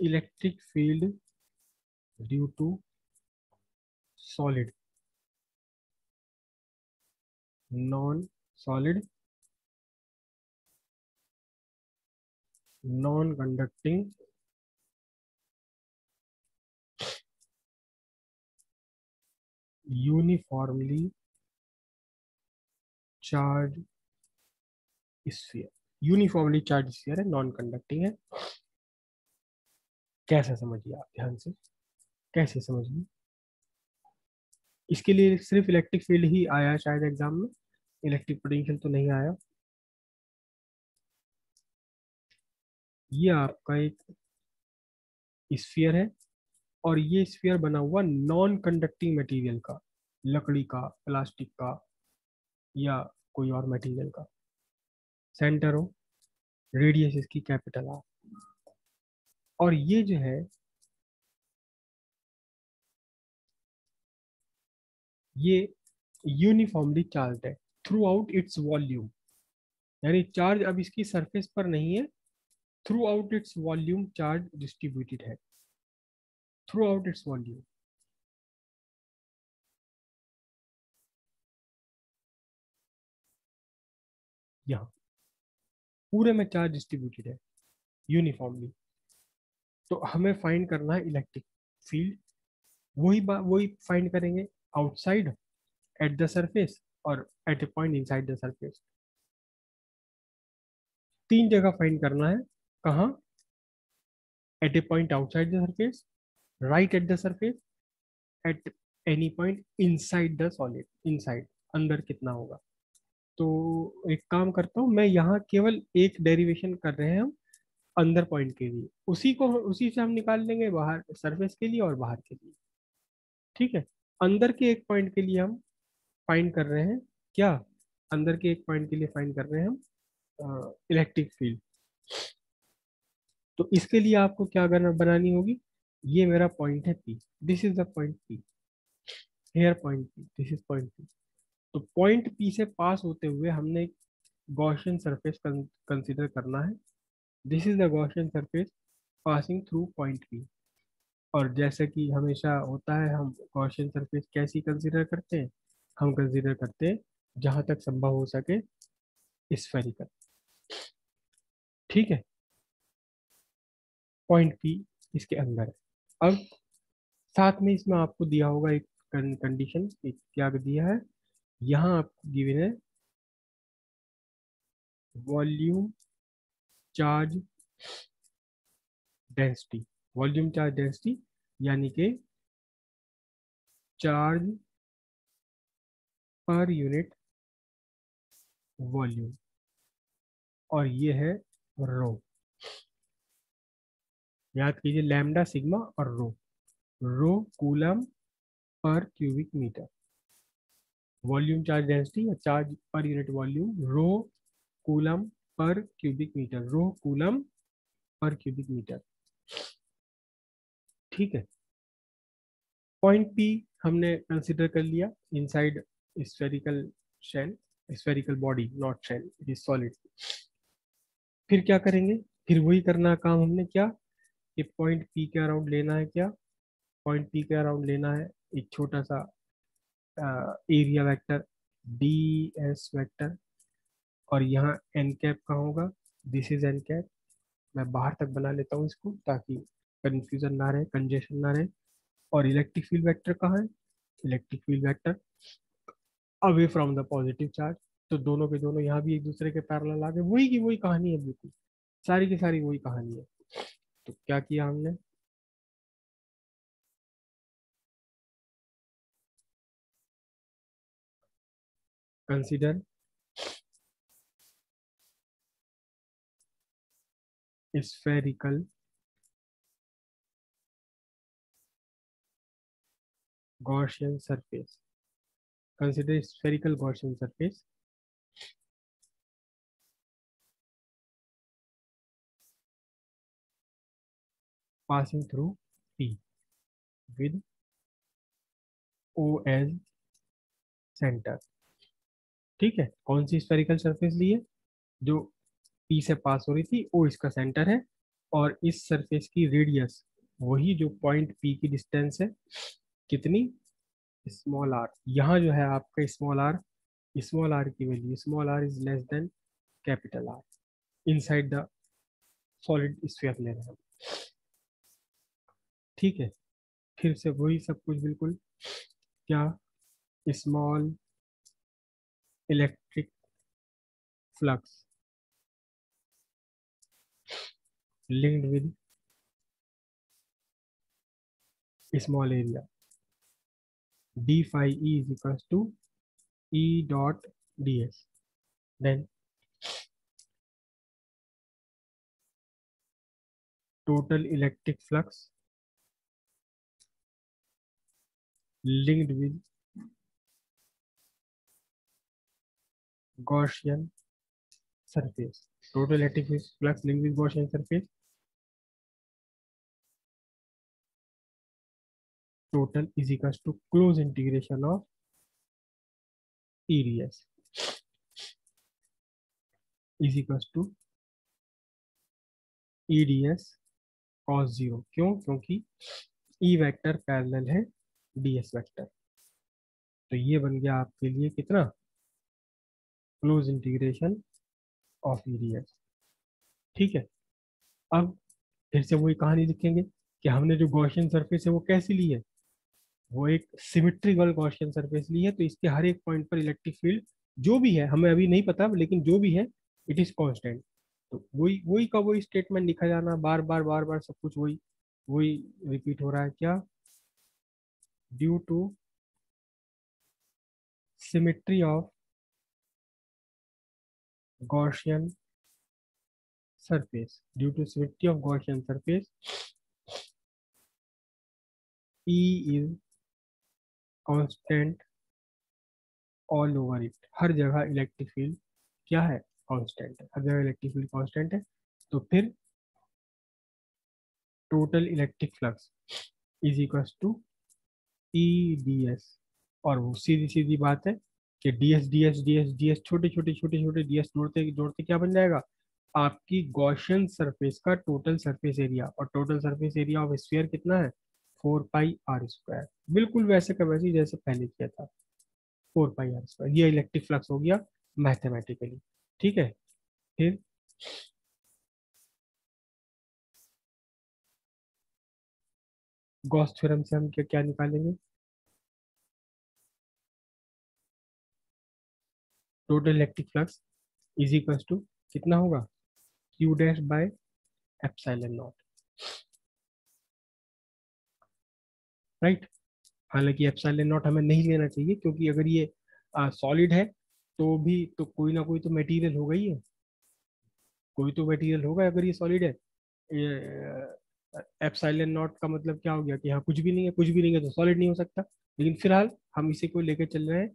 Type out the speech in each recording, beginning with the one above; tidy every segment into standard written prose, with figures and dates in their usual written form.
Electric field due to solid, non solid, non conducting, uniformly charge sphere. Uniformly charge sphere है, non conducting है। कैसे समझिए आप ध्यान से, कैसे समझिए। इसके लिए सिर्फ इलेक्ट्रिक फील्ड ही आया है शायद एग्जाम में, इलेक्ट्रिक पोटेंशियल तो नहीं आया। ये आपका एक स्फीयर है, और ये स्फीयर बना हुआ नॉन कंडक्टिंग मटेरियल का, लकड़ी का, प्लास्टिक का, या कोई और मटेरियल का। सेंटर हो, रेडियस इसकी कैपिटल आर। और ये जो है, ये यूनिफॉर्मली चार्ज है थ्रू आउट इट्स वॉल्यूम, यानी चार्ज अब इसकी सरफेस पर नहीं है, through out its volume charge distributed है, थ्रू आउट इट्स वॉल्यूम। यहाँ पूरे में चार्ज डिस्ट्रीब्यूटेड है यूनिफॉर्मली। तो हमें फाइंड करना है इलेक्ट्रिक फील्ड। वही फाइंड करेंगे आउटसाइड, एट द सरफेस, और at a point inside the surface. तीन जगह फाइंड करना है। कहाँ? At a point outside the surface, right at the surface, at any point inside the solid. Inside, अंदर कितना होगा। तो एक काम करता हूँ मैं, यहाँ केवल एक डेरिवेशन कर रहे हैं हम अंदर पॉइंट के लिए, उसी से हम निकाल लेंगे बाहर सरफेस के लिए और बाहर के लिए। ठीक है। अंदर के एक पॉइंट के लिए हम फाइंड कर रहे हैं क्या, अंदर के एक पॉइंट के लिए फाइंड कर रहे हैं हम इलेक्ट्रिक फील्ड। तो इसके लिए आपको क्या करना, बनानी होगी, ये मेरा पॉइंट है P, this is the point P, here point P, this is point P. तो पॉइंट पी से पास होते हुए हमने एक गॉसियन सरफेस कंसिडर करना है। This is the Gaussian surface passing through point P. और जैसे कि हमेशा होता है, हम गॉसियन सरफेस कैसी कंसिडर करते हैं, हम कंसिडर करते हैं जहां तक संभव हो सके स्फेरिकल। ठीक है। पॉइंट पी इसके अंदर है। अब साथ में इसमें आपको दिया होगा एक कंडीशन, एक क्या दिया है, यहाँ आपको गिवन है volume charge density. Volume charge density यानी कि चार्ज पर यूनिट वॉल्यूम, और ये है रो। याद कीजिए, लैम्डा, सिग्मा और rho. Rho coulomb per cubic metre. Volume charge density या charge per unit volume, rho coulomb per cubic metre, rho coulomb per cubic metre. ठीक है। पॉइंट पी हमने कंसिडर कर लिया inside spherical shell, spherical body, not shell, it is solid. फिर क्या करेंगे, फिर वही करना है काम हमने क्या, कि पॉइंट पी के अराउंड लेना है क्या, पॉइंट पी के अराउंड लेना है एक छोटा सा area vector, D S vector. और यहाँ एन कैप का होगा, दिस इज एन कैप। मैं बाहर तक बना लेता हूँ इसको ताकि कंफ्यूजन ना रहे, कंजेशन ना रहे। और इलेक्ट्रिक फील्ड वेक्टर कहाँ है, electric field vector away from the positive charge. तो दोनों के दोनों यहाँ भी एक दूसरे के पैरेलल आ गए, वही की वही कहानी है, बिल्कुल सारी की सारी वही कहानी है। तो क्या किया हमने, consider spherical Gaussian surface, consider spherical Gaussian surface passing through P with O as centre. ठीक है। कौन सी स्फेरिकल सरफेस ली है, जो P से पास हो रही थी, O इसका सेंटर है। और इस सरफेस की रेडियस वही जो पॉइंट पी की डिस्टेंस है, कितनी, स्मॉल आर। यहाँ जो है आपका स्मॉल आर की value, small R is less than capital R inside the solid sphere ले रहे हैं। ठीक है, फिर से वही सब कुछ बिल्कुल, क्या, small electric flux linked with small area, d phi e is equals to e dot ds. Then total electric flux linked with Gaussian surface. Total electric flux linked with Gaussian surface. Total is equals to close integration of EDS is equals to EDS cos 0। क्यों? क्योंकि E vector parallel है DS vector. तो ये बन गया आपके लिए कितना, क्लोज इंटीग्रेशन ऑफ EDS। ठीक है, अब फिर से वही कहानी लिखेंगे कि हमने जो गॉसियन सरफेस है वो कैसी ली है, वो एक सिमेट्रिकल गॉसियन सरफेस ली है। तो इसके हर एक पॉइंट पर इलेक्ट्रिक फील्ड जो भी है हमें अभी नहीं पता, लेकिन जो भी है इट इज कांस्टेंट। तो वही वही का वही स्टेटमेंट लिखा जाना, बार बार सब कुछ वही वही रिपीट हो रहा है। क्या, due to symmetry of Gaussian surface, due to symmetry of Gaussian surface, E is constant all over it. हर जगह इलेक्ट्रिक फील्ड क्या है, कांस्टेंट है। हर जगह इलेक्ट्रिक फील्ड कांस्टेंट है। तो फिर total electric flux is equal to E D S. और वो सीधी सीधी बात है कि D S D S D S D S, छोटे छोटे डी एस जोड़ते जोड़ते क्या बन जाएगा, आपकी गॉसियन सरफेस का टोटल सरफेस एरिया। और total surface area of sphere कितना है, 4 पाई r स्क्वायर। बिल्कुल वैसे का वैसे ही जैसे पहले किया था, 4 पाई r स्क्वायर। ये इलेक्ट्रिक फ्लक्स हो गया मैथमेटिकली। ठीक है, फिर गॉस थ्योरम से हम क्या क्या निकालेंगे, total electric flux is equal to कितना होगा, Q dash by epsilon naught. Right. हालांकि एप्सिलॉन नॉट हमें नहीं लेना चाहिए, क्योंकि अगर ये सॉलिड है तो भी तो कोई ना कोई तो मटेरियल होगा ही है, कोई तो मटेरियल होगा अगर ये सॉलिड है। एप्सिलॉन नॉट का मतलब क्या हो गया कि यहाँ कुछ भी नहीं है, कुछ भी नहीं है तो सॉलिड नहीं हो सकता। लेकिन फिलहाल हम इसी को लेके चल रहे हैं,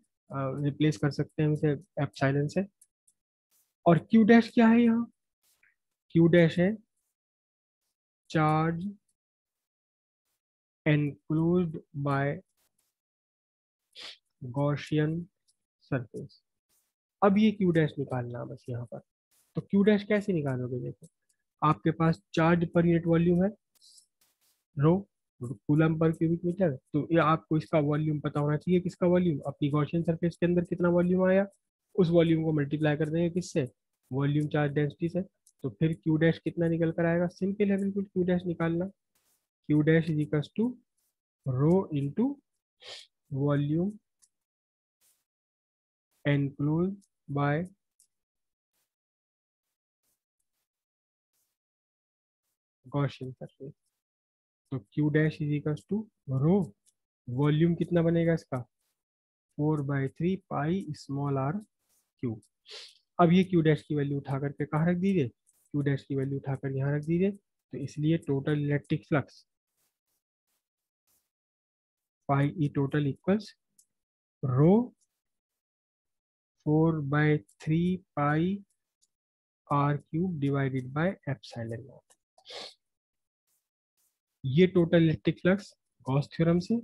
रिप्लेस कर सकते हैं इसे एप्सिलॉन से। और क्यू डैश क्या है यहाँ, क्यू डैश है charge enclosed by Gaussian surface. अब ये क्यू डैश निकालना बस यहाँ पर। तो क्यू डैश कैसे निकालोगे, देखो आपके पास चार्ज पर यूनिट वॉल्यूम है रो, कूलम पर क्यूबिक मीटर। तो ये आपको इसका वॉल्यूम पता होना चाहिए, किसका वॉल्यूम, अपनी गॉसियन सरफेस के अंदर कितना वॉल्यूम आया, उस वॉल्यूम को मल्टीप्लाई कर देंगे किससे, वॉल्यूम चार्ज डेंसिटी से। तो फिर क्यू डैश कितना निकल कर आएगा, सिंपल है बिल्कुल क्यू डैश निकालना। Q dash is equal to rho into volume enclosed by Gaussian surface. तो Q dash is equal to rho, volume कितना बनेगा इसका, 4/3 पाई r क्यूब। अब ये क्यू डैश की वैल्यू उठा करके कहाँ रख दीजिए, क्यू डैश की वैल्यू उठाकर यहाँ रख दीजिए। तो इसलिए total electric flux pi E total equals rho 4/3 pi r cube divided by epsilon not. ये total electric flux Gauss theorem से,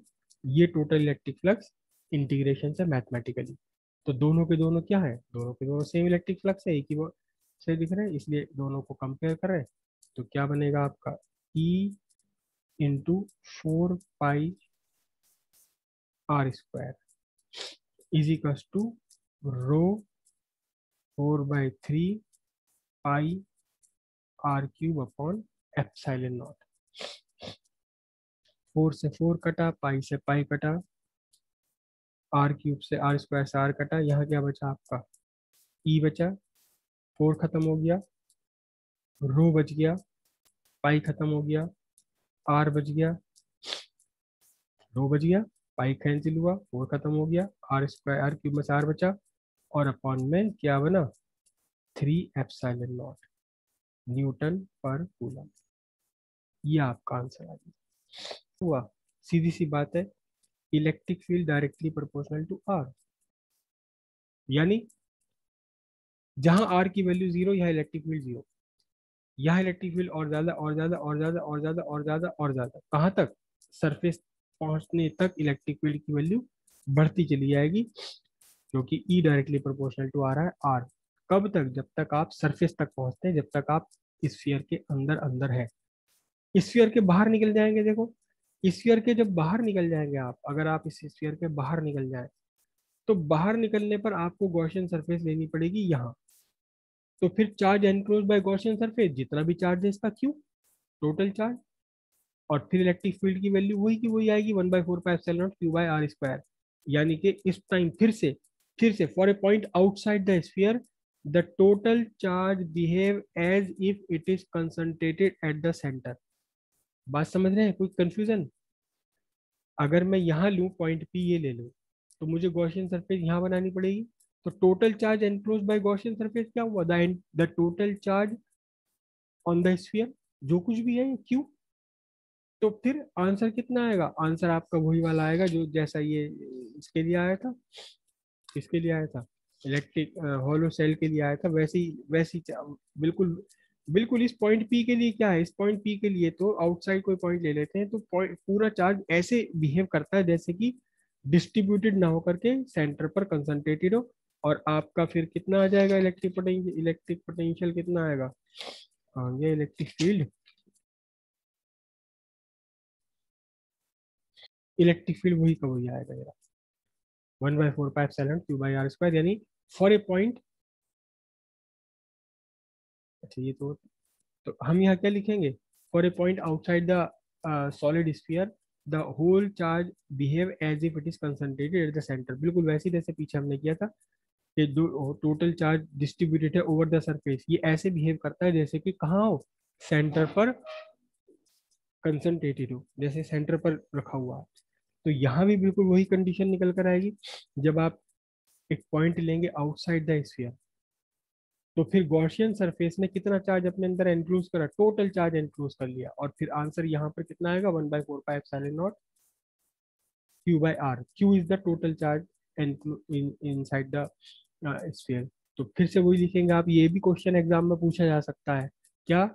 ये टोटल इलेक्ट्रिक फ्लक्स इंटीग्रेशन से मैथमेटिकली। तो दोनों के दोनों क्या है, दोनों के दोनों सेम इलेक्ट्रिक फ्लक्स है, एक ही वो से दिख रहे हैं, इसलिए दोनों को कंपेयर कर रहे हैं। तो क्या बनेगा आपका E into 4 pi r² is equal to rho 4/3 pi r³ upon epsilon naught. 4 से 4 कटा, पाई से पाई कटा, r³ से r² से r कटा, यहाँ क्या बचा आपका E बचा, 4 खत्म हो गया, रो बच गया, पाई खत्म हो गया, r बच गया, रो बच गया, पाई कैंसिल हुआ, 4 खत्म हो गया, r² में से r बचा, और अपॉन में क्या बना 3 एप्सिलॉन नॉट न्यूटन पर कूलम। ये आपका आंसर आ गया हुआ। सीधी सी बात है, electric field directly proportional to R, यानी जहां आर की वैल्यू 0 यहाँ इलेक्ट्रिक फील्ड 0, यहाँ इलेक्ट्रिक फील्ड और ज्यादा और ज्यादा और ज्यादा और ज्यादा और ज्यादा और ज्यादा, कहाँ तक, सरफेस पहुंचने तक इलेक्ट्रिक फील्ड की वैल्यू बढ़ती चली जाएगी, क्योंकि ई डायरेक्टली प्रोपोर्शनल टू आ रहा है आर। कब तक, जब तक आप सरफेस तक पहुंचते हैं, जब तक आप स्फीयर के अंदर अंदर है। स्फीयर के बाहर निकल जाएंगे, देखो स्फीयर के जब बाहर निकल जाएंगे आप, अगर आप इस स्फीयर के बाहर निकल जाए, तो बाहर निकलने पर आपको गॉसियन सरफेस लेनी पड़ेगी यहाँ। तो फिर charge enclose by Gaussian surface, जितना भी चार्ज है इसका क्यू, टोटल चार्ज, और फिर इलेक्ट्रिक फील्ड की वैल्यू वही की वही आएगी 1/4πε0 q/r²। यानी कि इस टाइम फिर से for a point outside the sphere the total charge behave as if it is concentrated at the centre. बात समझ रहे हैं, कोई कंफ्यूजन? अगर मैं यहाँ लूँ पॉइंट पी ये ले लूँ, तो मुझे गॉसियन सरफेस यहाँ बनानी पड़ेगी। तो total charge enclose by Gaussian surface क्या हुआ, the total charge on the sphere, जो कुछ भी है क्यू। तो फिर आंसर कितना आएगा, आंसर आपका वही वाला आएगा जो जैसा ये इसके लिए आया था, इसके लिए आया था, इलेक्ट्रिक होलो सेल के लिए आया था, वैसी बिल्कुल बिल्कुल। इस पॉइंट पी के लिए क्या है, इस पॉइंट पी के लिए तो आउटसाइड कोई पॉइंट ले लेते हैं, तो पूरा चार्ज ऐसे बिहेव करता है जैसे कि डिस्ट्रीब्यूटेड ना होकर के सेंटर पर कंसंट्रेटेड हो। और आपका फिर कितना आ जाएगा इलेक्ट्रिक पोटेंशियल कितना आएगा, हाँ ये इलेक्ट्रिक फील्ड वही का वही आएगा मेरा 1/4πε0 q/r², यानी फॉर ए पॉइंट। अच्छा ये तो हम यहाँ क्या लिखेंगे, for a point outside the solid sphere the whole charge behave as if it is concentrated at the centre. बिल्कुल वैसे जैसे पीछे हमने किया था कि टोटल चार्ज डिस्ट्रीब्यूटेड है ओवर द सरफेस, ये ऐसे बिहेव करता है जैसे कि कहाँ हो, सेंटर पर कंसंट्रेटेड हो, जैसे सेंटर पर रखा हुआ है। तो यहाँ भी बिल्कुल वही कंडीशन निकल कर आएगी, जब आप एक पॉइंट लेंगे आउटसाइड द स्फीयर, तो फिर गॉसियन सरफेस ने कितना चार्ज अपने अंदर एनक्लोज करा, टोटल चार्ज एनक्लोज कर लिया, और फिर आंसर यहाँ पर कितना आएगा 1/4πε0 q/r। Q is the total charge inside the sphere. तो फिर से वही लिखेंगे आप, ये भी क्वेश्चन एग्जाम में पूछा जा सकता है क्या,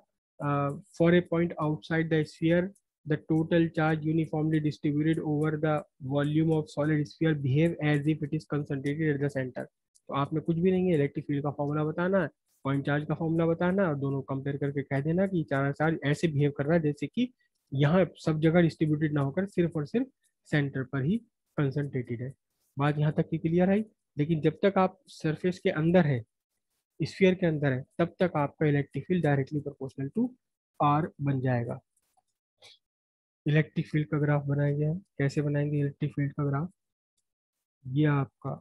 for a point outside the sphere the total charge uniformly distributed over the volume of solid sphere behave as if it is concentrated at the centre. तो आपने कुछ भी नहीं है, इलेक्ट्रिक फील्ड का फॉर्मूला बताना है, पॉइंट चार्ज का फॉर्मूला बताना है, और दोनों कंपेयर करके कह देना कि चार चार्ज ऐसे बिहेव कर रहा है जैसे कि यहाँ सब जगह डिस्ट्रीब्यूटेड ना होकर सिर्फ और सिर्फ सेंटर पर ही कंसंट्रेटेड है। बात यहाँ तक की क्लियर है। लेकिन जब तक आप सरफेस के अंदर है, स्फीयर के अंदर है, तब तक आपका electric field directly proportional to R बन जाएगा। इलेक्ट्रिक फील्ड का ग्राफ बनाया गया है, कैसे बनाएंगे इलेक्ट्रिक फील्ड का ग्राफ, ये आपका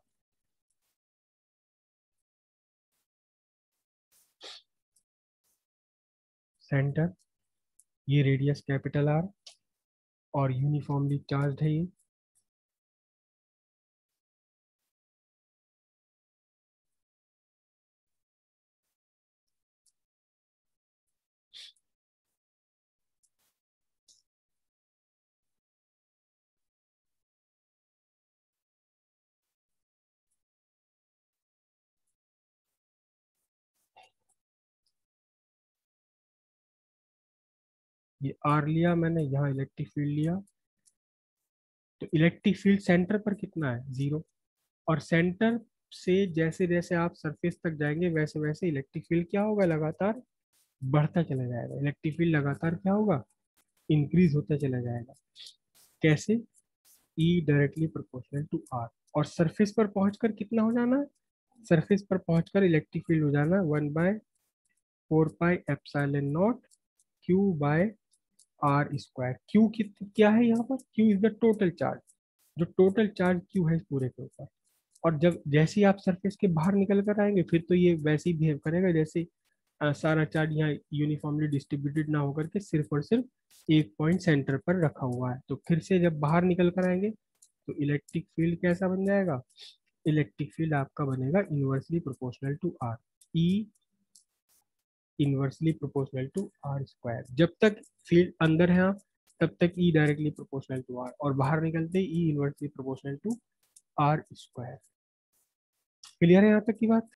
सेंटर, ये रेडियस कैपिटल आर, और यूनिफॉर्मली चार्ज है ये आर लिया मैंने, यहाँ इलेक्ट्रिक फील्ड लिया, तो इलेक्ट्रिक फील्ड सेंटर पर कितना है 0, और सेंटर से जैसे जैसे आप सरफेस तक जाएंगे वैसे वैसे इलेक्ट्रिक फील्ड क्या होगा लगातार बढ़ता चला जाएगा, इलेक्ट्रिक फील्ड लगातार क्या होगा, इंक्रीज होता चला जाएगा। कैसे, E directly proportional to R. और सरफेस पर पहुंचकर कितना हो जाना है, सरफेस पर पहुंचकर इलेक्ट्रिक फील्ड हो जाना 1/4 pi epsilon naught Q by R square. Q क्या है यहाँ पर, Q is the total charge, जो टोटल चार्ज क्यू है इस पूरे के ऊपर। और जब जैसे ही आप सरफेस के बाहर निकल कर आएंगे फिर तो ये वैसे ही बिहेव करेगा जैसे सारा चार्ज यहाँ यूनिफॉर्मली डिस्ट्रीब्यूटेड ना होकर के सिर्फ और सिर्फ एक पॉइंट सेंटर पर रखा हुआ है। तो फिर से जब बाहर निकल कर आएंगे तो इलेक्ट्रिक फील्ड कैसा बन जाएगा, इलेक्ट्रिक फील्ड आपका बनेगा inversely proportional to R, E inversely proportional to R square. जब तक फील्ड अंदर है आप, तब तक E directly proportional to R, और बाहर निकलते ही E inversely proportional to R square. Clear है यहाँ तक की बात।